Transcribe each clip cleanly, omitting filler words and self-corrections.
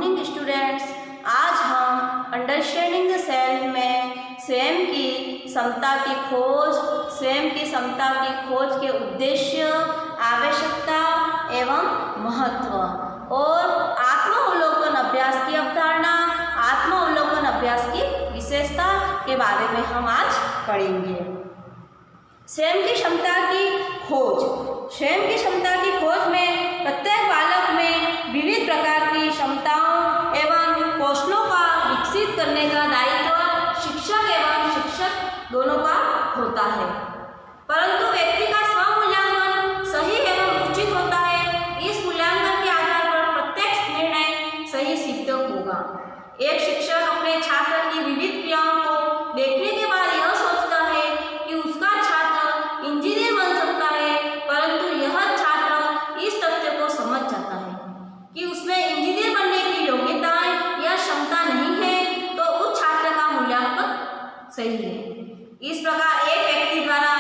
Morning students. आज हम understanding the self में स्वयं की क्षमता की खोज के उद्देश्य, आवश्यकता एवं महत्व और आत्मावलोकन अभ्यास की अवधारणा, आत्मावलोकन अभ्यास की विशेषता के बारे में हम आज पढ़ेंगे। स्वयं की क्षमता की खोज। स्वयं की क्षमता की खोज में प्रत्येक बालक में विविध प्रकार की क्षमताओं एवं कौशलों का विकसित करने का दायित्व शिक्षक एवं शिक्षक दोनों का होता है, परंतु व्यक्ति का स्वमूल्यांकन सही एवं उचित होता है। इस मूल्यांकन के आधार पर प्रत्येक निर्णय सही सिद्ध होगा। एक शिक्षक अपने छात्र की विविध क्रियाओं को देखने के बाद यह सोचता है कि उसका छात्र इंजीनियर बन सकता है, परंतु यह छात्र इस तथ्य को समझ जाता है कि उसमें इंजीनियर बनने की योग्यताएं या क्षमता नहीं है, तो उस छात्र का मूल्यांकन सही है। इस प्रकार एक व्यक्ति द्वारा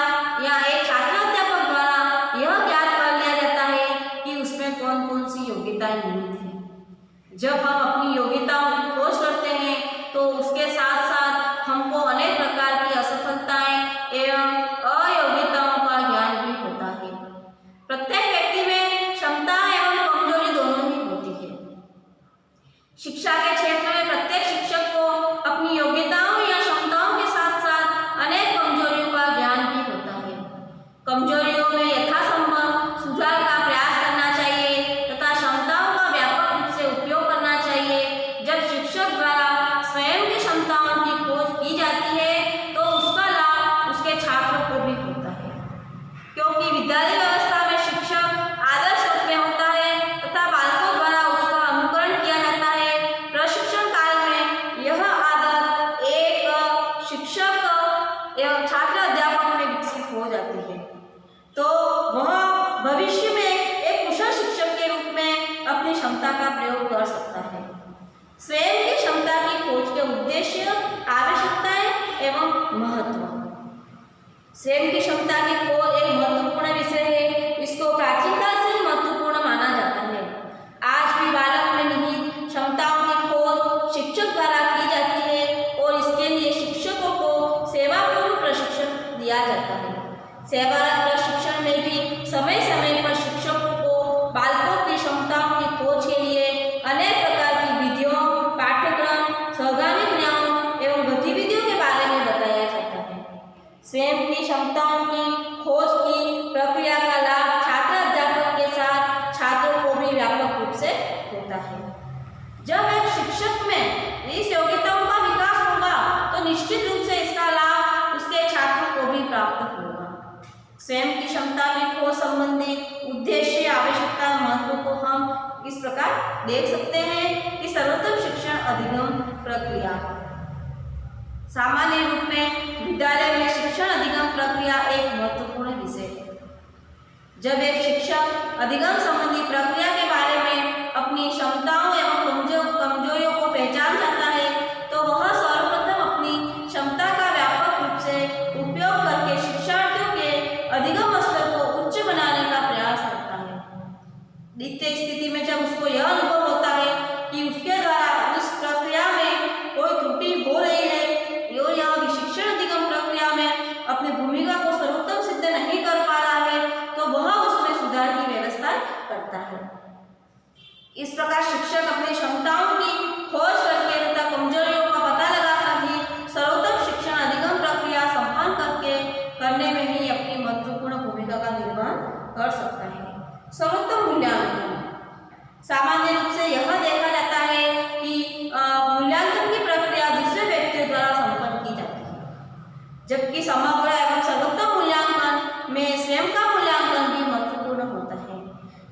या एक छात्र अध्यापक द्वारा यह ज्ञात कर लिया जाता है कि उसमें कौन कौन सी योग्यताएं निहित हैं। जब हम अपनी योग्यताओं की खोज करते हैं तो उसके साथ साथ हमको अनेक प्रकार की असफलताएं एवं अयोग्यताओं का ज्ञान भी होता है। प्रत्येक व्यक्ति में क्षमता एवं कमजोरी दोनों ही होती है। शिक्षा के क्षेत्र में प्रत्येक शिक्षक को अपनी योग्यताओं या क्षमताओं के साथ साथ अनेक कमजोरियों का ज्ञान भी होता है। कमजोरियों में यथासंभव सुधार का प्रयास करना चाहिए तथा क्षमताओं का व्यापक रूप से उपयोग करना चाहिए। जब शिक्षक द्वारा स्वयं की क्षमताओं की खोज की जाती है तो उसका लाभ उसके छात्रों को भी होता है, क्योंकि विद्यालय व्यवस्था में शिक्षक आदर्श रूप में होता है तथा बालकों द्वारा उसका अनुकरण किया जाता है। प्रशिक्षण काल में यह आदत एक शिक्षक एवं छात्र अध्यापक में विकसित हो जाती है, तो वह भविष्य में एक कुशल शिक्षक के रूप में अपनी क्षमता का प्रयोग कर सकता है। स्वयं की क्षमता की खोज के उद्देश्य, आवश्यकताएं एवं महत्व। स्वयं की क्षमता की खोज एक महत्वपूर्ण विषय है। इसको प्राचीन काल से ही महत्वपूर्ण माना जाता है। आज भी बालक में निहित क्षमताओं की खोज शिक्षक द्वारा की जाती है और इसके लिए शिक्षकों को सेवापूर्व प्रशिक्षण दिया जाता है। सेवारत प्रशिक्षण में भी समय समय पर शिक्षकों को बालकों की क्षमताओं की खोज के लिए अनेक प्रकार की विधियों, पाठ्यक्रम, सहगामी क्रियाओं एवं गतिविधियों के बारे में बताया जाता है। स्वयं की क्षमताओं की खोज की प्रक्रिया का लाभ छात्र अध्यापक के साथ छात्रों को भी व्यापक रूप से होता है। जब एक शिक्षक में इस योग्यताओं का विकास होगा तो निश्चित रूप से इसका लाभ उसके छात्रों को भी प्राप्त होगा। स्वयं की क्षमता की खोज संबंधी उद्देश्य, आवश्यकता, महत्व को हम इस प्रकार देख सकते हैं कि सर्वोत्तम शिक्षण अधिगम प्रक्रिया। सामान्य रूप में विद्यालय में शिक्षण अधिगम प्रक्रिया एक महत्वपूर्ण विषय है। जब एक शिक्षक अधिगम संबंधी प्रक्रिया के बारे में अपनी क्षमताओं एवं कमजोरियों को पहचान जाता है तो वह सर्वप्रथम अपनी क्षमता का व्यापक रूप से उपयोग करके शिक्षार्थियों के अधिगम स्तर को उच्च बनाने का प्रयास करता है। द्वितीय स्थिति में जब उसको यह अनुभव होता है कि उसके द्वारा इस प्रक्रिया में कोई त्रुटि हो रही है और यह शिक्षण अधिगम प्रक्रिया में अपनी भूमिका को सर्वोत्तम सिद्ध नहीं कर पा रहा है तो वह उसमें सुधार की व्यवस्था करता है। इस प्रकार शिक्षक अपनी क्षमताओं की खोज करके तथा कमजोरियों का पता लगाकर ही सर्वोत्तम शिक्षण अधिगम प्रक्रिया संपन्न करने में ही अपनी महत्वपूर्ण भूमिका का निर्वहन कर सकता है। सर्वोत्तम मूल्यांकन। सामान्य रूप से यह देखा जाता है कि मूल्यांकन की प्रक्रिया दूसरे व्यक्तियों द्वारा संपन्न की जाती है, जबकि समग्र एवं सर्वोत्तम मूल्यांकन में स्वयं का मूल्यांकन भी महत्वपूर्ण होता है।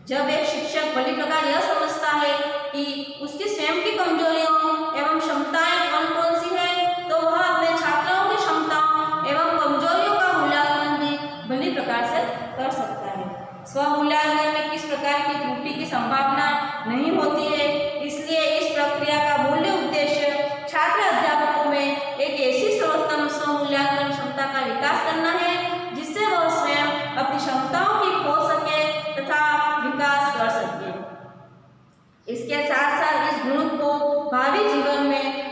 जब एक शिक्षक भली प्रकार यह समझता है कि उसकी स्वयं की कमजोरियों एवं क्षमताएं कौन कौन सी है तो वह अपने छात्रों की क्षमताओं एवं कमजोरियों का मूल्यांकन भी भली प्रकार से कर सकता है। स्वमूल्यांकन में किस प्रकार की त्रुटि की संभावना नहीं होती है, इसलिए इस प्रक्रिया का मूल्य उद्देश्य छात्र अध्यापकों में एक ऐसी सर्वोत्तम स्वमूल्यांकन क्षमता का विकास करना है जिससे वह स्वयं अपनी क्षमताओं की खोज सके तथा विकास कर सके। इसके साथ साथ इस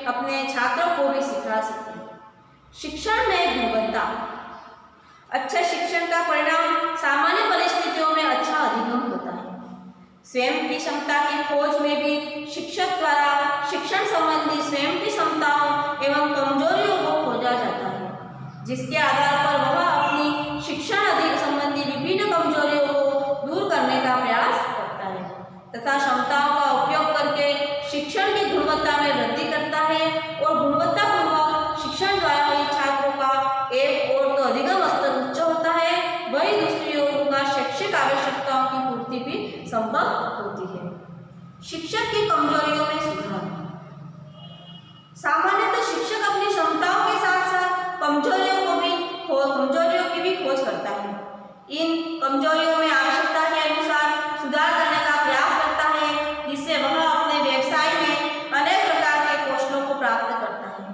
अपने छात्रों को भी सिखा सकें। शिक्षण में गुणवत्ता। अच्छे शिक्षण का परिणाम सामान्य परिस्थितियों में अच्छा अधिगम होता है। स्वयं की क्षमता की खोज में भी शिक्षक द्वारा शिक्षण संबंधी स्वयं की क्षमताओं एवं कमजोरियों को खोजा जाता है, जिसके आधार पर वह अपनी शिक्षण अधिक संबंधी विभिन्न कमजोरियों को दूर करने का प्रयास करता है तथा क्षमताओं का उपयोग करके शिक्षण की गुणवत्ता में वृद्धि करता है और गुणवत्तापूर्वक शिक्षण द्वारा ही छात्रों का एक और तो अधिगम स्तर उच्च होता है, वही दूसरी ओर उनका शैक्षिक आवश्यकताओं की पूर्ति भी संभव होती है। शिक्षक की कमजोरियों में सुधार। सामान्यतः शिक्षक अपनी क्षमताओं के साथ साथ कमजोरियों की भी खोज करता है। इन कमजोरियों में आवश्यकता के अनुसार सुधार करने का प्रयास करता है, जिससे वह अपने व्यवसाय में अनेक प्रकार के कौशलों को प्राप्त करता है।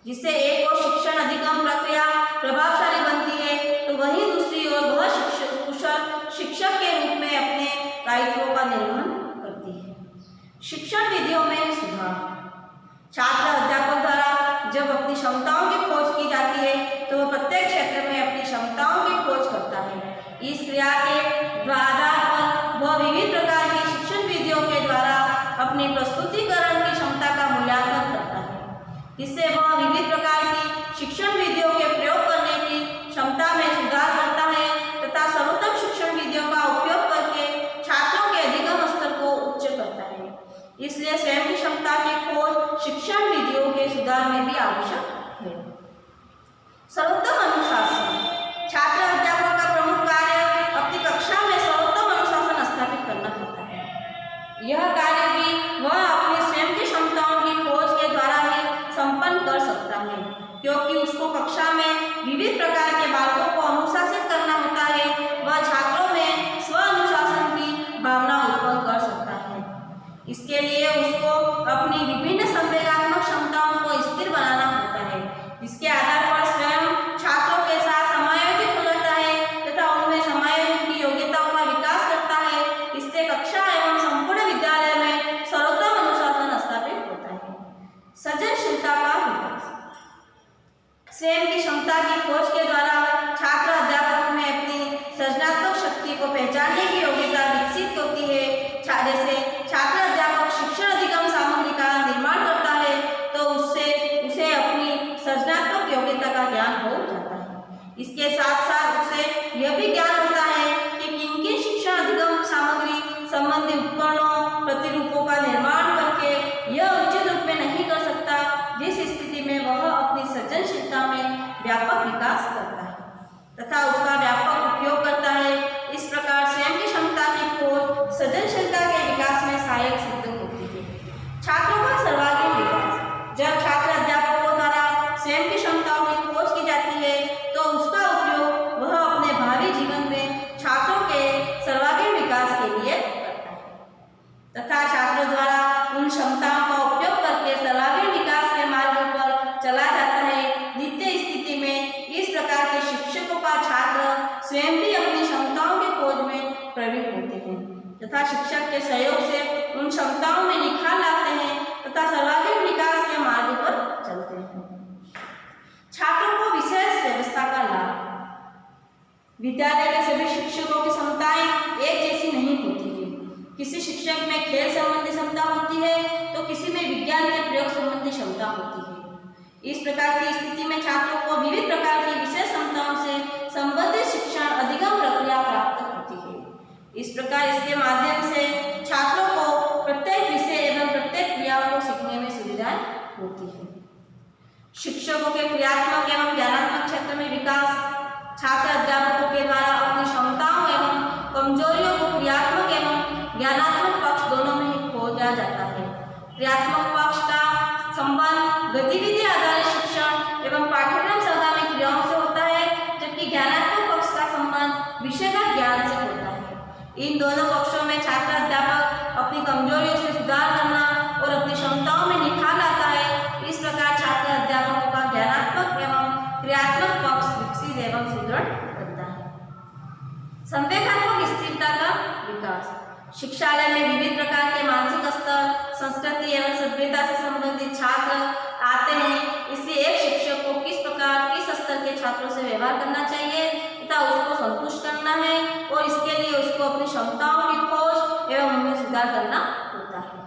जिससे एक और शिक्षण अधिगम प्रक्रिया प्रभावशाली बनती है तो वहीं दूसरी ओर वह कुशल शिक्षक के रूप में अपने दायित्वों का निर्वहन करती है। शिक्षण विधियों में सुधार। छात्र अध्यापक द्वारा जब अपनी क्षमताओं की खोज की जाती है तो वह प्रत्येक क्षेत्र में अपनी क्षमताओं की खोज करता है। इस क्रिया के आधार पर वह विविध प्रकार की शिक्षण विधियों के द्वारा अपनी प्रस्तुतिकरण की क्षमता का मूल्यांकन करता है। इससे वह विविध प्रकार की शिक्षण विधियों के प्रयोग करने की क्षमता में सुधार करता है तथा सर्वोत्तम शिक्षण विधियों का उपयोग करके छात्रों के अधिगम स्तर को उच्च करता है। इसलिए स्वयं की क्षमता की खोज शिक्षण विधियों के सुधार में भी आवश्यक है। सर्वोत्तम अनुशासन। छात्र अध्यापक का प्रमुख कार्य अपनी कक्षा में सर्वोत्तम अनुशासन स्थापित करना होता है। यह कार्य भी वह अपनी स्वयं की क्षमताओं की खोज के द्वारा ही संपन्न कर सकता है, क्योंकि उसको कक्षा में विविध प्रकार के बालकों को अनुशासित करना होता है। वह छात्रों में स्व अनुशासन की भावना उत्पन्न कर सकता है। इसके लिए उसको अपनी विभिन्न संवेगात्मक क्षमताओं को स्थिर बनाना होता है, जिसके आधार पर स्वयं छात्रों के साथ समायोजित हो जाता है तथा उनमें समायोजन की योग्यताओं का विकास करता है। इससे कक्षा एवं संपूर्ण विद्यालय में सर्वोत्तम अनुशासन स्थापित होता है। सृजनशीलता का विकास। स्वयं की क्षमता की खोज के द्वारा छात्र अध्यापक में अपनी सृजनात्मक शक्ति को पहचानने की योग्यता विकसित होती है। जैसे छात्र अध्यापक शिक्षण अधिगम सामग्री का निर्माण करता है तो उसे अपनी सृजनात्मक योग्यता का ज्ञान हो जाता है। इसके साथ साथ उसे यह भी ज्ञान होता है कि किन शिक्षण अधिगम सामग्री संबंधी उपकरणों प्रतिरूपों का निर्माण करके यह उचित रूप में नहीं कर सकता, जिस स्थिति में वह अपनी सृजनशीलता में व्यापक विकास करता है तथा उसका व्यापक उपयोग करता है। इस प्रकार स्वयं की क्षमता की खोज सृजनशीलता के विकास में सहायक सिद्ध होती है। छात्रों का सर्वांगीण विकास। जब छात्र अध्यापकों द्वारा स्वयं की क्षमताओं की खोज की जाती है तो उसका उपयोग वह अपने भावी जीवन में छात्रों के सर्वांगीण विकास के लिए करता है तथा छात्रों द्वारा उन क्षमताओं का उपयोग करके सर्वांगीण विकास के मार्ग पर चला जाता है। द्वितीय स्थिति में इस प्रकार के शिक्षकों का छात्र स्वयं भी अपनी क्षमताओं की खोज में प्रवीण होते हैं तथा शिक्षक के सहयोग से उन क्षमताओं में निखार लाते हैं तथा सर्वांगीण विकास के मार्ग पर चलते हैं। छात्रों को विशेष व्यवस्था का लाभ। विद्यालय के सभी शिक्षकों की क्षमताएं एक जैसी नहीं होती है। किसी शिक्षक में खेल संबंधी क्षमता होती है तो किसी में विज्ञान के प्रयोग संबंधी क्षमता होती है। इस प्रकार की स्थिति में छात्रों को विविध प्रकार की विशेष क्षमताओं से संबंधित शिक्षण अधिगम प्रक्रिया प्राप्त होती है। इस प्रकार इसके माध्यम से छात्रों को प्रत्येक विषय एवं प्रत्येक क्रियाओं को सीखने में सुविधाएं होती है। शिक्षकों के क्रियात्मक एवं ज्ञानात्मक क्षेत्र में विकास। छात्र अध्यापकों के द्वारा अपनी क्षमताओं एवं कमजोरियों को क्रियात्मक एवं ज्ञानात्मक पक्ष दोनों में ही खोजा जाता है। क्रियात्मक पक्ष का संबंध गतिविधि आधारित शिक्षण एवं पाठ्यक्रम संगामी क्रियाओं से होता है, जबकि ज्ञानात्मक पक्ष का संबंध विषयगत ज्ञान से होता है। इन दोनों पक्षों में छात्र अध्यापक अपनी कमजोरियों से सुधार करना और अपनी क्षमताओं में निखार लाता है। इस प्रकार छात्र अध्यापकों का ज्ञानात्मक एवं क्रियात्मक पक्ष विकसित एवं सुदृढ़ बनता है। संवेगात्मक स्थिरता का विकास। शिक्षालय में विविध प्रकार के मानसिक स्तर, संस्कृति एवं सभ्यता से संबंधित छात्र आते हैं, इसलिए एक शिक्षक को किस प्रकार किस स्तर के छात्रों से व्यवहार करना चाहिए तथा उसको संतुष्ट करना है और इसके लिए उसको अपनी क्षमताओं की खोज एवं उनमें सुधार करना होता है।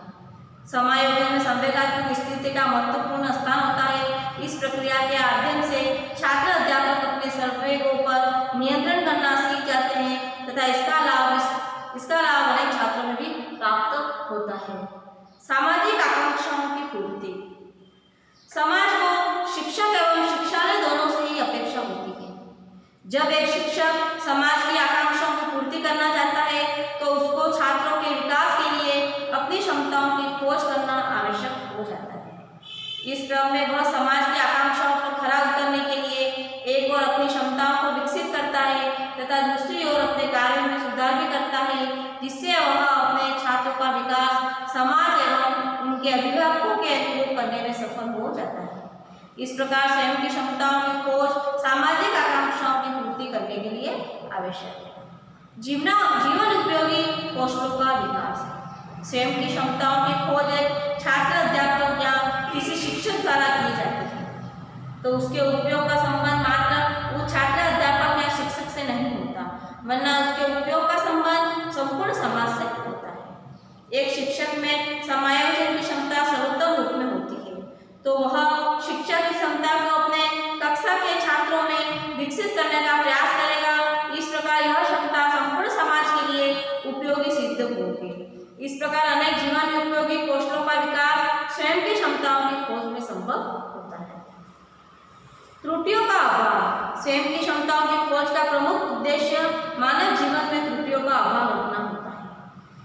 समायोजन में संवेगात्मक स्थिति का महत्वपूर्ण स्थान होता है। इस प्रक्रिया के माध्यम से छात्र अध्यापक अपने संवेगों पर नियंत्रण करना सीख जाते हैं तथा इसका लाभ अनेक छात्रों में भी प्राप्त होता है। सामाजिक आकांक्षाओं की पूर्ति। समाज को शिक्षक एवं शिक्षालय दोनों से ही अपेक्षा होती है। जब एक शिक्षक समाज की आकांक्षाओं की पूर्ति करना चाहता है तो उसको छात्रों के विकास के लिए अपनी क्षमताओं की खोज करना आवश्यक हो जाता है। इस क्रम में वह समाज की आकांक्षाओं पर खरा उतरने के लिए एक ओर अपनी क्षमताओं को विकसित करता है तथा दूसरी ओर अपने कार्यों में सुधार भी करता है, जिससे वह अपने छात्रों का विकास समाज एवं उनके अभिभावकों के अनुरूप करने में सफल हो जाता है। इस प्रकार स्वयं की क्षमताओं की खोज सामाजिक आकांक्षाओं की पूर्ति करने के लिए आवश्यक है। जीवन उपयोगी कौशलों का विकास। स्वयं की क्षमताओं की खोज एक छात्र अध्यापक या किसी शिक्षक द्वारा की जाती है तो उसके उपयोग का संबंध मात्र वो छात्र अध्यापक या शिक्षक से नहीं होता, वरना उसके उपयोग का संबंध संपूर्ण समाज से होता है। एक शिक्षक में समायोजन की क्षमता सर्वोत्तम रूप में होती है तो वह शिक्षा की क्षमता को अपने कक्षा के छात्रों में विकसित करने का प्रयास करेगा। इस प्रकार यह क्षमता संपूर्ण समाज के लिए उपयोगी सिद्ध होगी। इस प्रकार अनेक जीवन उपयोगी कौशलों का विकास स्वयं की क्षमताओं की खोज में संभव होता है। त्रुटियों का अभाव। स्वयं की क्षमताओं की खोज का प्रमुख उद्देश्य मानव जीवन में त्रुटियों का अभाव रखना होता है।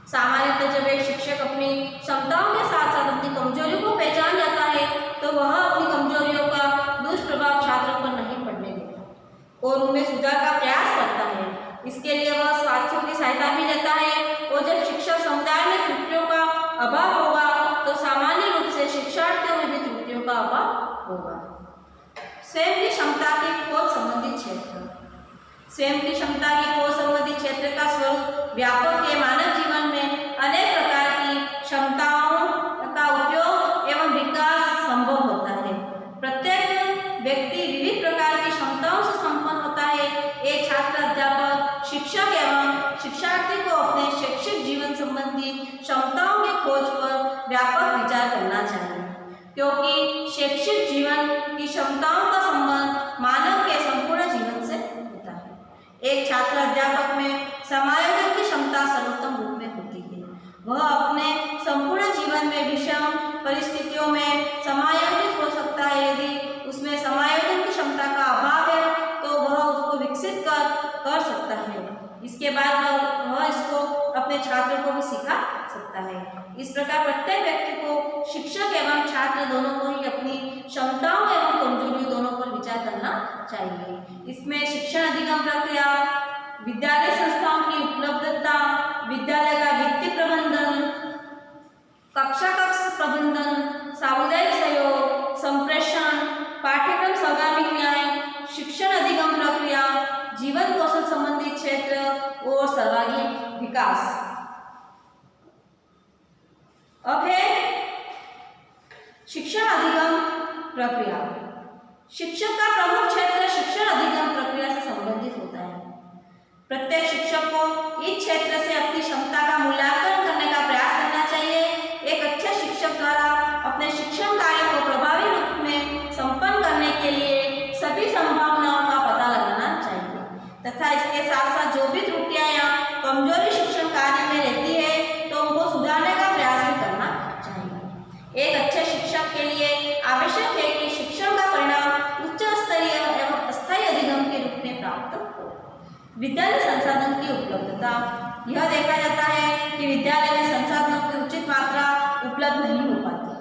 सामान्यतः जब एक शिक्षक अपनी क्षमताओं के साथ साथ अपनी कमजोरियों को पहचान जाता है तो वह अपनी कमजोरियों का दुष्प्रभाव छात्रों पर नहीं पड़ने देता और उनमें सुधार का प्रयास करता है। इसके लिए वह साथियों की सहायता भी लेता है और जब शिक्षक समुदाय में त्रुटियों का अभाव होगा तो सामान्य रूप से शिक्षार्थियों में भी त्रुटियों का अभाव होगा। स्वयं की क्षमता की खोज संबंधी क्षेत्र। स्वयं की क्षमता की खोज संबंधी क्षेत्र का स्वरूप व्यापक है। मानव जीवन में अनेक प्रकार की क्षमताओं का उपयोग एवं विकास संभव होता है। प्रत्येक व्यक्ति विविध प्रकार की क्षमताओं से संपन्न होता है। एक छात्र अध्यापक शिक्षक एवं शिक्षार्थी को अपने शैक्षिक जीवन संबंधी क्षमताओं की खोज पर व्यापक विचार करना चाहिए, क्योंकि शैक्षिक जीवन की क्षमताओं का संबंध मानव के संपूर्ण जीवन से होता है। एक छात्र अध्यापक में समायोजन की क्षमता सर्वोत्तम रूप में होती है। वह अपने संपूर्ण जीवन में विषम परिस्थितियों में समायोजित हो सकता है। यदि उसमें समायोजन की क्षमता का अभाव है तो वह उसको विकसित कर सकता है। इसके बाद वह इसको अपने छात्रों को भी सिखा सकता है। इस प्रकार प्रत्येक व्यक्ति को शिक्षक एवं छात्र दोनों को ही अपनी क्षमताओं एवं कमजोरियों दोनों पर विचार करना चाहिए। इसमें शिक्षण अधिगम प्रक्रिया, विद्यालय संस्थाओं की उपलब्धता, विद्यालय का वित्तीय प्रबंधन, कक्षा प्रबंधन, सामुदायिक सहयोग, संप्रेषण, पाठ्यक्रम संगामी क्रियाएं, शिक्षण अधिगम प्रक्रिया, जीवन कौशल संबंधी क्षेत्र और सर्वांगीण विकास। अब है शिक्षण अधिगम प्रक्रिया। शिक्षक का प्रमुख क्षेत्र शिक्षण अधिगम प्रक्रिया से संबंधित होता है। प्रत्येक शिक्षक को इस क्षेत्र से अपनी क्षमता का मूल्यांकन करने का प्रयास करना चाहिए। एक अच्छे शिक्षक द्वारा अपने शिक्षण कार्य को प्रभावी रूप में संपन्न करने के लिए सभी संभावनाओं का पता लगाना चाहिए तथा इसके साथ साथ जो भी त्रुटियां या कमजोरी शिक्षण कार्य में रहती है तो उनको सुधारने का प्रयास भी करना चाहिए। एक अच्छे शिक्षक के लिए आवश्यक है कि शिक्षण का परिणाम उच्च स्तरीय एवं अस्थायी अधिगम के रूप में प्राप्त हो। विद्यालय संसाधन की उपलब्धता। यह देखा जाता है कि विद्यालय में संसाधनों की उचित मात्रा उपलब्ध नहीं हो पाती।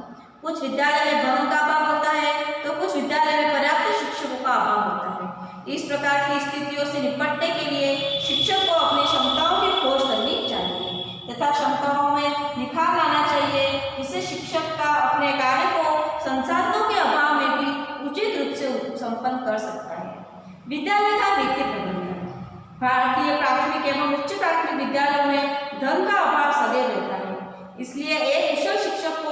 कुछ विद्यालय में भवन का अभाव होता है तो कुछ विद्यालय में पर्याप्त शिक्षकों का अभाव होता है। इस प्रकार की स्थितियों से निपटने के लिए शिक्षक को अपनी क्षमताओं की खोज करनी चाहिए तथा क्षमताओं में निखार लाना चाहिए, जिससे शिक्षक का अपने कार्य को संसाधनों के अभाव में भी उचित रूप से संपन्न कर सकता है। विद्यालय का वित्तीय प्रबंधन। भारतीय प्राथमिक एवं उच्च प्राथमिक विद्यालयों में धन का अभाव सदैव रहता है। इसलिए एक कुशल शिक्षक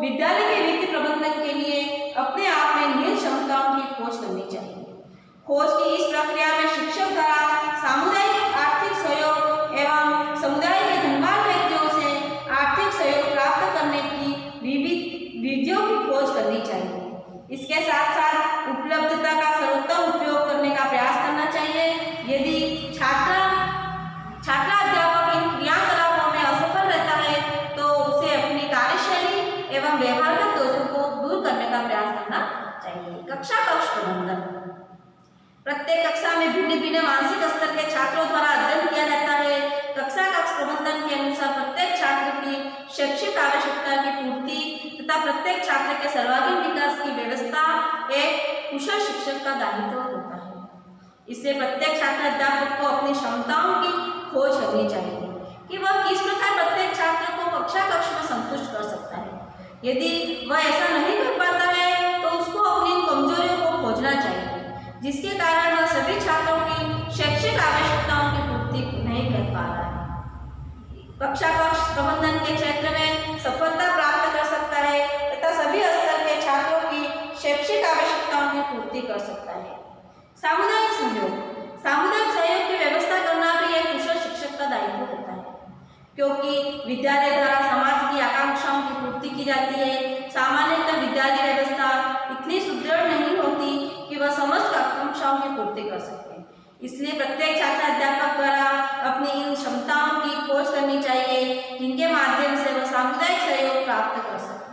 विद्यालय के वित्तीय प्रबंधन के लिए अपने आप में निहित क्षमताओं की खोज करनी चाहिए। खोज की इस प्रक्रिया में शिक्षक द्वारा सामुदायिक आर्थिक सहयोग एवं समुदाय के धनवान व्यक्तियों से आर्थिक सहयोग प्राप्त करने की विविध विधियों की खोज करनी चाहिए। इसके साथ साथ उपलब्धता का सर्वोत्तम उपयोग करने का प्रयास करना चाहिए। यदि छात्र अध्यापक इन क्रियाकलापों में असफल रहता है तो उसे अपनी कार्यशैली एवं व्यवहारगत दोषों को दूर करने का प्रयास करना चाहिए। कक्षा कक्ष प्रबंधन। प्रत्येक कक्षा में भिन्न भिन्न मानसिक स्तर के छात्रों द्वारा अध्ययन किया जाता है। कक्षा कक्ष प्रबंधन के अनुसार प्रत्येक छात्र की शैक्षिक आवश्यकता की पूर्ति तथा प्रत्येक छात्र के सर्वांगीण विकास की व्यवस्था एक कुशल शिक्षक का दायित्व होता है। इसलिए प्रत्येक छात्र अध्यापक को अपनी क्षमताओं की खोज करनी चाहिए कि वह किस प्रकार प्रत्येक छात्र को कक्षा कक्ष में संतुष्ट कर सकता है। यदि वह ऐसा नहीं कर पाता है तो उसको अपनी कमजोरियों को खोजना चाहिए, जिसके कारण वह सभी छात्रों की शैक्षिक आवश्यकताओं की पूर्ति नहीं कर पा रहा है। कक्षा कक्ष प्रबंधन के क्षेत्र में सफलता प्राप्त कर सकता है तथा सभी स्तर के छात्रों की शैक्षिक आवश्यकताओं की पूर्ति कर सकता है। सामुदायिक सहयोग। सामुदायिक सहयोग की व्यवस्था करना भी एक कुशल शिक्षक का दायित्व होता है, क्योंकि विद्यालय द्वारा समाज की आकांक्षाओं की पूर्ति की जाती है। सामान्यतः विद्यालय व्यवस्था इतनी सुदृढ़ नहीं होती कि वह समस्त आकांक्षाओं की पूर्ति कर सके। इसलिए प्रत्येक छात्र अध्यापक द्वारा अपनी इन क्षमताओं की खोज करनी चाहिए, जिनके माध्यम से वह सामुदायिक सहयोग प्राप्त कर सके,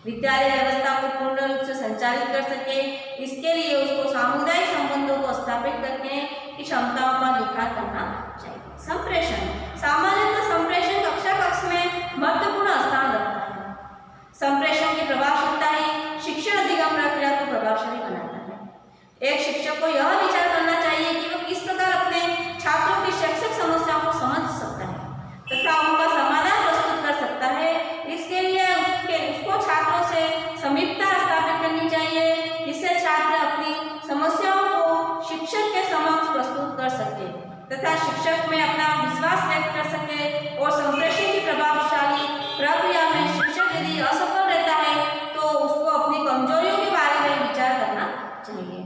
विद्यालय व्यवस्था को पूर्ण रूप से संचालित कर सके। इसके लिए उसको सामुदायिक संबंधों को स्थापित करके की क्षमताओं का विकास करना चाहिए। संप्रेषण। सामान्यतः संप्रेषण कक्षा कक्ष में महत्वपूर्ण स्थान रखता है। संप्रेषण की प्रभावशीलता ही शिक्षण अधिगम प्रक्रिया को प्रभावशाली बनाता है। एक शिक्षक को यह विचार करना चाहिए कि वह किस प्रकार अपने छात्रों की शैक्षिक समस्याओं को समझ सकता है तथा उनका समाधान प्रस्तुत कर सकता है। इसके लिए उसको छात्रों से समीपता स्थापित करनी चाहिए, जिससे छात्र अपनी समस्याओं को शिक्षक के समक्ष प्रस्तुत कर सके तथा शिक्षक में अपना विश्वास व्यक्त कर सके। और संप्रेषण की प्रभावशाली प्रक्रिया में शिक्षक यदि असफल रहता है तो उसको अपनी कमजोरियों के बारे में विचार करना चाहिए।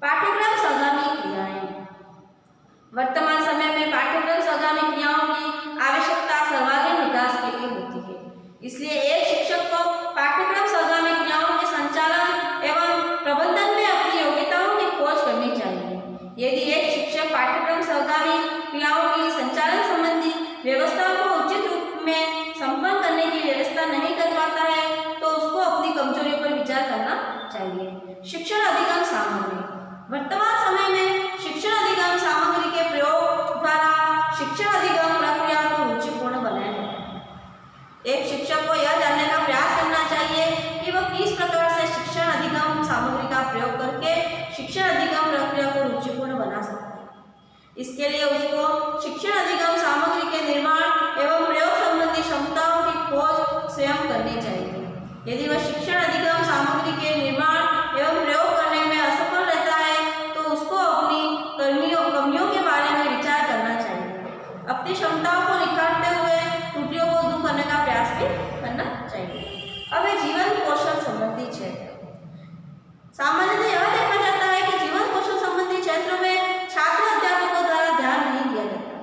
पाठ्यक्रम सहगामी क्रियाएं। वर्तमान समय में पाठ्यक्रम सहगामी क्रियाओं की आवश्यकता सर्वांगीण विकास के लिए होती है। इसलिए एक शिक्षक को पाठ्यक्रम सहगामी क्रियाओं के संचालन एवं प्रबंधन में अपनी योग्यताओं की खोज करनी चाहिए। यदि एक शिक्षक पाठ्यक्रम सहगामी क्रियाओं की संचालन संबंधी व्यवस्था को उचित रूप में संपन्न करने की व्यवस्था नहीं कर पाता है तो उसको अपनी कमजोरियों पर विचार करना चाहिए। शिक्षण अधिगम सामग्री। वर्तमान समय में शिक्षण अधिगम सामग्री के प्रयोग द्वारा शिक्षण अधिगम प्रक्रिया को रुचिपूर्ण बनाया जाता है। एक शिक्षक को यह जानने का प्रयास करना चाहिए कि वह किस प्रकार से शिक्षण अधिगम सामग्री का प्रयोग करके शिक्षण अधिगम प्रक्रिया को रुचिपूर्ण बना सकता है। इसके लिए उसको शिक्षण अधिगम सामग्री के निर्माण एवं प्रयोग संबंधी क्षमताओं की खोज स्वयं करनी चाहिए। यदि वह शिक्षण अधिगम सामग्री के निर्माण एवं प्रयोग करने में असफल रहता है तो उसको अपनी कमियों के बारे में विचार करना चाहिए। अपनी क्षमताओं को निखारते हुए त्रुटियों को दूर करने का प्रयास भी करना चाहिए। अब है जीवन कौशल संबंधी क्षेत्र। सामान्यतः यह देखा जाता है कि जीवन कौशल संबंधी क्षेत्रों में छात्र अध्यापकों द्वारा ध्यान नहीं दिया जाता,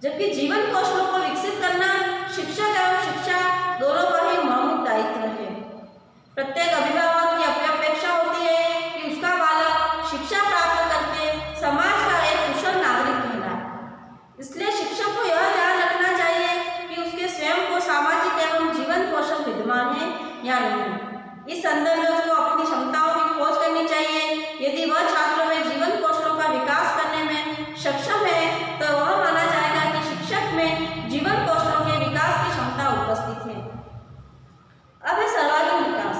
जबकि जीवन कौशलों को विकसित करना शिक्षक एवं शिक्षा दोनों का ही महत्वपूर्ण दायित्व है। प्रत्येक अभिभावक की अपनी अपेक्षा होती है कि उसका बालक शिक्षा प्राप्त करके समाज का एक कुशल नागरिक कहलाए। इसलिए शिक्षक को यह ध्यान रखना चाहिए कि उसके स्वयं को सामाजिक एवं जीवन कौशल विद्यमान है या नहीं। इस संदर्भ में उसको अपनी क्षमताओं की खोज करनी चाहिए। यदि वह छात्रों में जीवन कौशलों का विकास करने में सक्षम है तो वह माना जाएगा कि शिक्षक में जीवन कौशलों के विकास की क्षमता उपस्थित है। अब है सर्वांगीण विकास।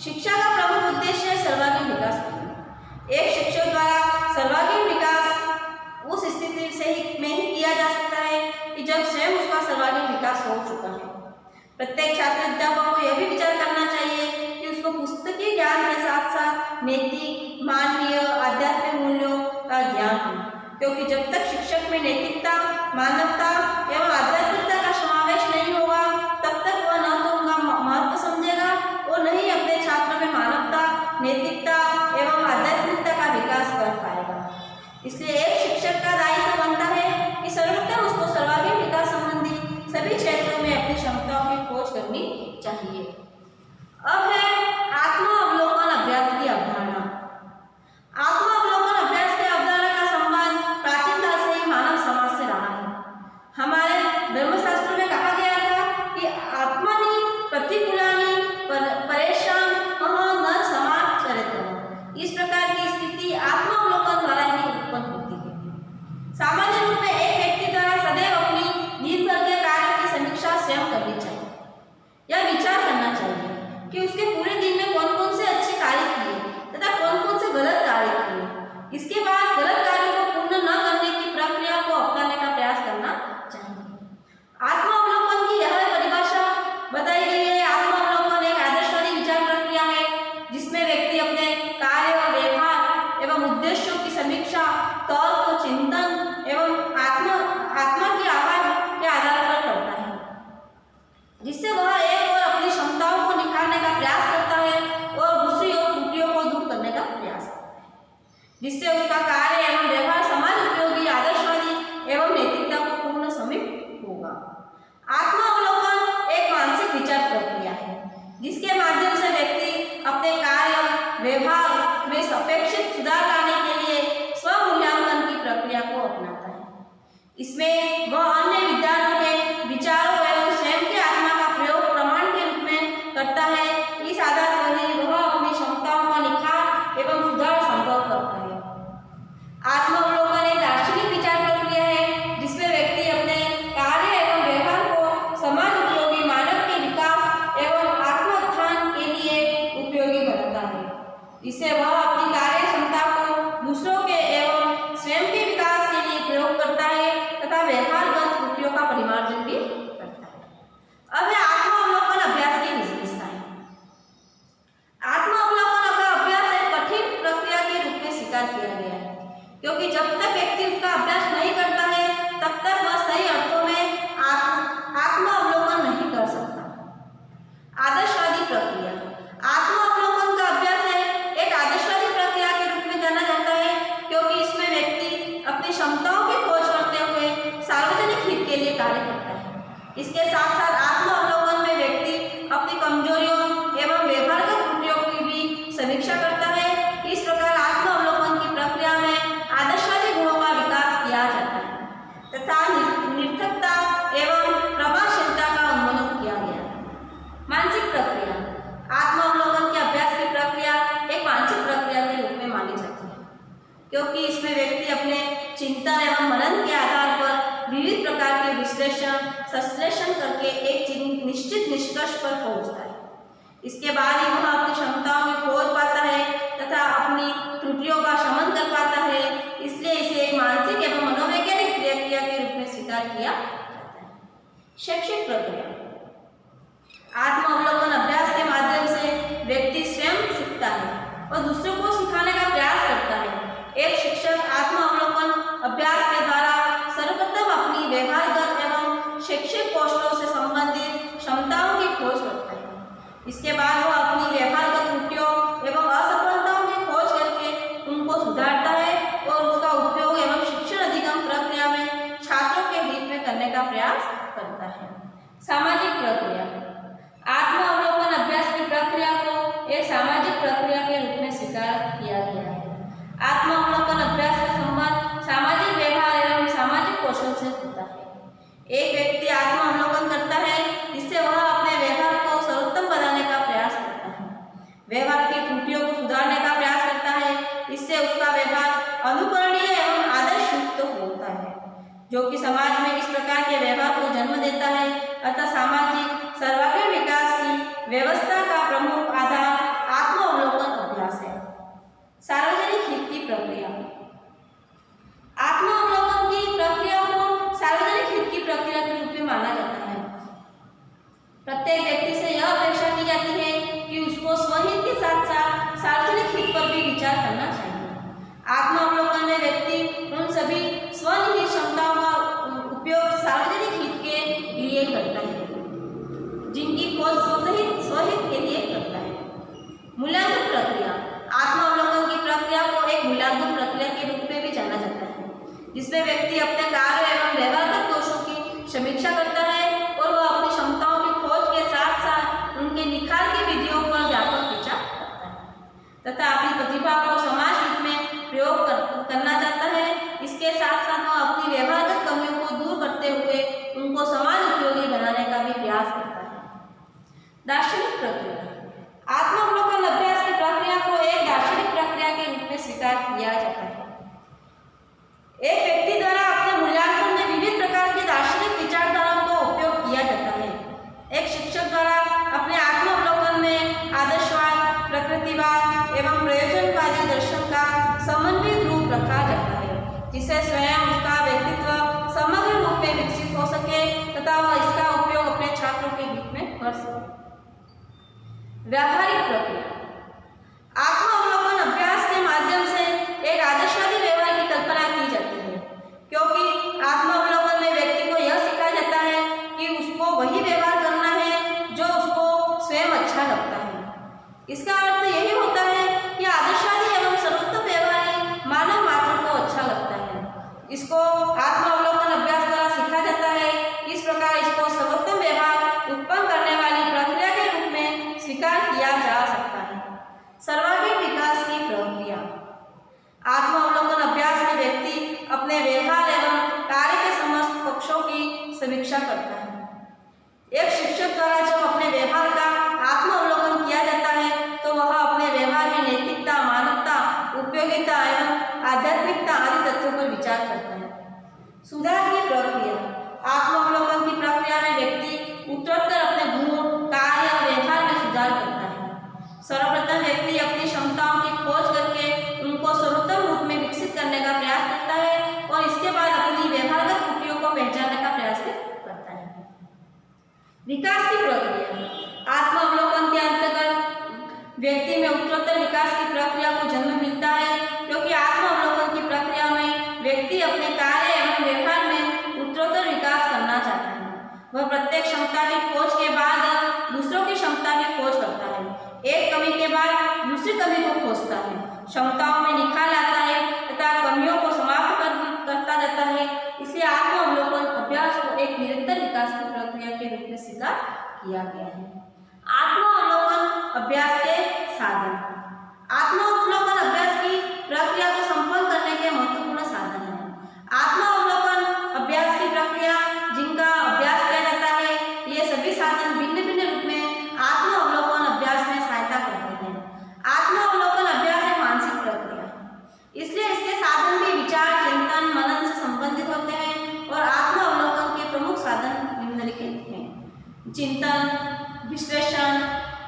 शिक्षा का प्रमुख उद्देश्य है सर्वांगीण विकास करना। एक शिक्षक द्वारा सर्वांगीण विकास उस स्थिति में ही किया जा सकता है कि जब स्वयं उसका सर्वांगीण विकास हो चुका है। प्रत्येक छात्र अध्यापक को यह भी विचार करना चाहिए कि उसको पुस्तकीय ज्ञान के साथ साथ नैतिक, मानवीय, आध्यात्मिक मूल्यों का ज्ञान हो, क्योंकि जब तक शिक्षक में नैतिकता, मानवता एवं आध्यात्मिकता का समावेश नहीं होगा तब तक वह न तो उनका महत्व समझेगा जिससे उसका कार्य एवं व्यवहार समाज उपयोगी, आदर्शवादी एवं नैतिकता को पूर्ण समीप होगा। आत्मावलोकन एक मानसिक विचार प्रक्रिया है जिसके माध्यम से व्यक्ति अपने कार्य व्यवहार में अपेक्षित सुधार लाने के लिए स्वमूल्यांकन की प्रक्रिया को अपनाता है। इसमें वह अन्य विद्वानों के विचारों एवं स्वयं के आत्मा का प्रयोग प्रमाण के रूप में करता है। इस आधार पर ही वह अपनी क्षमताओं का निखार एवं सुधार संभव करता है। आत्मावलोकन एक दार्शनिक विचार प्रक्रिया है जिसमें व्यक्ति अपने कार्य एवं व्यवहार को समाज उपयोगी, मानव के विकास एवं आत्मोत्थान के लिए उपयोगी बनाता है। इससे वह अपनी कार्य क्षमता को दूसरों के एवं स्वयं के विकास के लिए प्रयोग करता है तथा व्यवहारगत त्रुटियों का परिमार्जन भी करता है। अब है आत्मावलोकन अभ्यास की विशेषताएं। आत्मावलोकन का अभ्यास एक कठिन प्रक्रिया के रूप में स्वीकार किया गया है क्योंकि जब तक व्यक्ति उसका अभ्यास नहीं करता है तब तक वह सही अर्थों में आत्मावलोकन नहीं कर सकता। आदर्शवादी प्रक्रिया। आत्मावलोकन का अभ्यास एक आदर्शवादी प्रक्रिया के रूप में जाना जाता है क्योंकि इसमें व्यक्ति अपनी क्षमताओं की खोज करते हुए सार्वजनिक हित के लिए कार्य करता है। इसके साथ साथ आत्मावलोकन में व्यक्ति अपनी कमजोरियों एवं व्यवहारगत त्रुटियों की भी समीक्षा करता है। इस प्रकार आत्मावलोकन की प्रक्रिया में आदर्शवादी गुणों का विकास किया जाता है तथा निर्थकता एवं प्रभावशीलता का उन्मूलन किया गया है। मानसिक प्रक्रिया। आत्मावलोकन के अभ्यास की प्रक्रिया एक मानसिक प्रक्रिया के रूप में मानी जाती है क्योंकि इसमें व्यक्ति अपने चिंतन एवं मनन के आधार पर विविध प्रकार के विश्लेषण संश्लेषण करके एक निश्चित निष्कर्ष पर पहुंचता है। इसके बाद ही वह अपनी क्षमताओं की खोज पाता है तथा अपनी त्रुटियों का शमन कर पाता है। इसलिए इसे एक मानसिक एवं मनोवैज्ञानिक प्रक्रिया के रूप में स्वीकार किया जाता है। शैक्षिक प्रक्रिया। आत्मावलोकन अभ्यास के माध्यम से व्यक्ति स्वयं सीखता है और दूसरों को सिखाने का प्रयास करता है। एक शिक्षक आत्मावलोकन अभ्यास के द्वारा सर्वप्रथम अपनी व्यवहारगत एवं शैक्षिक कौशलों से संबंधित क्षमताओं की खोज करता है। इसके बाद वह अपनी व्यवहारगत त्रुटियों एवं असफलताओं की खोज करके उनको सुधारता है और उसका उपयोग एवं शिक्षण अधिगम प्रक्रिया में छात्रों के हित में करने का प्रयास करता है। सामाजिक प्रक्रिया। आत्मावलोकन अभ्यास की प्रक्रिया को एक सामाजिक प्रक्रिया के रूप में स्वीकार किया गया है। आत्मावलोकन अभ्यास का संबंध सामाजिक व्यवहार एवं सामाजिक कौशल से होता है। एक व्यक्ति आत्मावलोकन करता है जिससे वह अपने व्यवहार को सर्वोत्तम बनाने का प्रयास करता है, व्यवहार की त्रुटियों को सुधारने का प्रयास करता है। इससे उसका व्यवहार अनुकरणीय एवं आदर्शयुक्त होता है जो कि समाज में इस प्रकार के व्यवहार को जन्म देता है। अतः सामाजिक सर्वांगीण विकास की व्यवस्था का प्रमुख आधार आत्मावलोकन अभ्यास है। सार्वजनिक हित की प्रक्रिया। आत्मावलोकन की प्रक्रिया को सार्वजनिक हित की प्रक्रिया के रूप में माना जाता है। प्रत्येक व्यक्ति से यह अपेक्षा की जाती है कि उसको स्वहित के साथ साथ सार्वजनिक हित पर भी विचार करना चाहिए। आत्मावलोकन में व्यक्ति उन सभी स्वनिहित क्षमताओं का उपयोग सार्वजनिक हित के लिए करता है जिनकी खोज स्वहित के लिए करता है। मूल्यांकन प्रक्रिया। आत्मावलोकन की प्रक्रिया को एक मूल्यांकन प्रक्रिया के रूप में भी जाना जाता है जिसमें व्यक्ति अपने कार्य एवं व्यवहारगत दोषों की समीक्षा करता है और वह अपनी क्षमताओं की खोज के साथ साथ उनके निखार की विधियों पर व्यापक विचार करता है तथा अपनी प्रतिभा को समाज हित में प्रयोग करना चाहता है। इसके साथ साथ वह अपनी व्यवहारगत कमियों को दूर करते हुए उनको समाज उपयोगी बनाने का भी प्रयास करता है। दार्शनिक प्रक्रिया। आत्मावलोकन अभ्यास की प्रक्रिया को एक दार्शनिक प्रक्रिया के रूप में स्वीकार किया जाता है। एक व्यक्ति द्वारा अपने मूल्यांकन में विविध प्रकार की दार्शनिक विचारधाराओं का उपयोग किया जाता है। एक शिक्षक द्वारा अपने आत्मावलोकन में आदर्शवाद, प्रकृतिवाद एवं प्रयोजनवादी दर्शन का समन्वित रूप रखा जाता है जिससे स्वयं उसका व्यक्तित्व समग्र रूप में विकसित हो सके तथा वह इसका उपयोग अपने छात्रों के हित में कर सके। व्यावहारिक प्रक्रिया। आत्मावलोकन अभ्यास के माध्यम से एक आदर्शवादी व्यवहार की कल्पना की जाती है क्योंकि आत्मावलोकन में व्यक्ति को यह सिखाया जाता है कि उसको वही व्यवहार करना है जो उसको स्वयं अच्छा लगता है। इसका अर्थ यही होता है कि आदर्शवादी एवं सर्वोत्तम व्यवहारी विचार किया जा सकता है। सर्वांगीण विकास की प्रक्रिया। आत्मावलोकन अभ्यास में व्यक्ति अपने व्यवहार एवं कार्य के समस्त पक्षों की समीक्षा करता है। एक शिक्षक द्वारा जब अपने व्यवहार का आत्मावलोकन किया जाता है तो वह अपने व्यवहार में नैतिकता, मानवता, उपयोगिता एवं आध्यात्मिकता आदि तत्वों पर विचार करता है। सुधार की प्रक्रिया। आत्मावलोकन की प्रक्रिया में व्यक्ति उत्तरोत्तर अपने गुण, कार्य और व्यवहार में सुधार करता है। सर्वप्रथम व्यक्ति अपनी क्षमताओं की खोज करके उनको सर्वोत्तम रूप में विकसित करने का प्रयास करता है और इसके बाद अपनी व्यवहारगत त्रुटियों को पहचानने का प्रयास करता है। विकास की प्रक्रिया। आत्मावलोकन के अंतर्गत व्यक्ति में उत्तरोत्तर विकास की प्रक्रिया को जन्म मिलता है, क्योंकि आत्मावलोकन की प्रक्रिया में व्यक्ति अपने कार्य एवं व्यवहार में उत्तरोत्तर विकास करना चाहता है। वह प्रत्येक क्षमता की खोज के बाद दूसरों की क्षमता की खोज करता है। एक कमी के बाद दूसरी कमी को खोजता है, क्षमताओं में निखार लाता है तथा कमियों को समाप्त करता जाता है। इसलिए आत्मावलोकन अभ्यास को एक निरंतर विकास की प्रक्रिया के रूप में स्वीकार किया गया है। आत्मावलोकन अभ्यास के साधन। आत्मावलोकन अभ्यास की प्रक्रिया को संपन्न करने के महत्वपूर्ण साधन है। आत्मावलोकन अभ्यास की प्रक्रिया जिनका अभ्यास किया जाता है, ये सभी साधन भिन्न भिन्न रूप में आत्मावलोकन अभ्यास में सहायता करते हैं। आत्मावलोकन अभ्यास एक मानसिक प्रक्रिया, इसलिए इसके साधन भी विचार, चिंतन, मनन से संबंधित होते हैं और आत्मावलोकन के प्रमुख साधन निम्नलिखित हैं: चिंतन, विश्लेषण,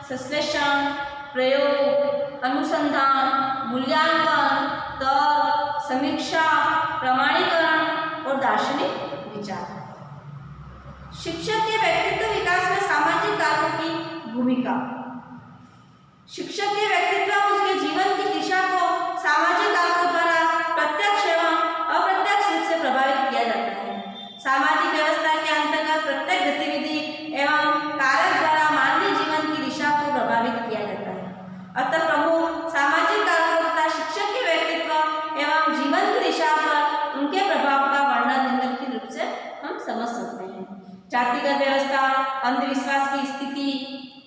संश्लेषण, प्रयोग, अनुसंधान, मूल्यांकन, तर्क, समीक्षा, प्रमाणीकरण और दार्शनिक विचार। शिक्षक के व्यक्तित्व विकास में सामाजिक कारकों की भूमिका। शिक्षक के व्यक्तित्व और उसके जीवन की दिशा को सामाजिक कारकों द्वारा प्रत्यक्ष एवं अप्रत्यक्ष रूप से प्रभावित किया जाता है। सामाजिक व्यवस्था के अंतर्गत प्रत्येक गतिविधि एवं कारक द्वारा मानवीय जीवन की दिशा को प्रभावित किया जाता है। अतः प्रमुख सामाजिक कारकों तथा शिक्षक के व्यक्तित्व एवं जीवन की दिशा पर उनके प्रभाव का वर्णन निम्नलिखित रूप से हम समझ सकते हैं: जातिगत व्यवस्था, अंधविश्वास की स्थिति,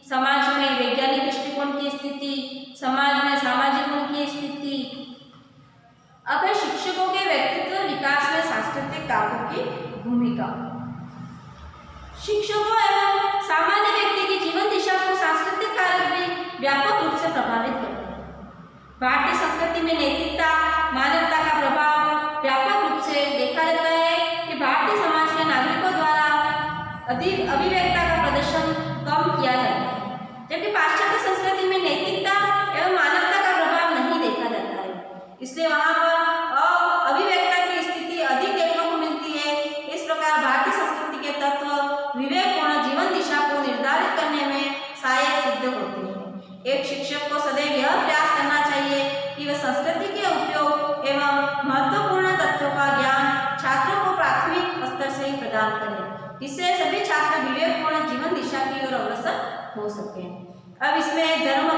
समाज में वैज्ञानिक दृष्टिकोण की स्थिति, समाज में सामाजिक गुण की स्थिति। अब है शिक्षकों के व्यक्तित्व विकास में सांस्कृतिक कारकों की भूमिका। शिक्षकों एवं सामान्य व्यक्ति की जीवन दिशा को सांस्कृतिक कारक भी व्यापक रूप से प्रभावित करते हैं। भारतीय संस्कृति में नैतिकता, मानवता का प्रभाव व्यापक रूप से देखा जाता है कि भारतीय समाज के नागरिकों द्वारा अभिव्यक्ता का प्रदर्शन कम किया जाता है, जबकि पाश्चात्य संस्कृति में नैतिकता एवं मानवता का प्रभाव नहीं देखा जाता है। इसलिए वहाँ पर अभिव्यक्ता की स्थिति अधिक देखने को मिलती है। इस प्रकार भारतीय संस्कृति के तत्व विवेकपूर्ण जीवन दिशा को निर्धारित करने में सहायक सिद्ध होते हैं। एक शिक्षक को सदैव यह प्रयास करना चाहिए कि वह संस्कृति के उपयोग एवं महत्वपूर्ण तत्वों का ज्ञान छात्रों को प्राथमिक स्तर से ही प्रदान करें, जिससे सभी छात्र विवेकपूर्ण जीवन दिशा की ओर अग्रसर हो सके। अब इसमें धर्म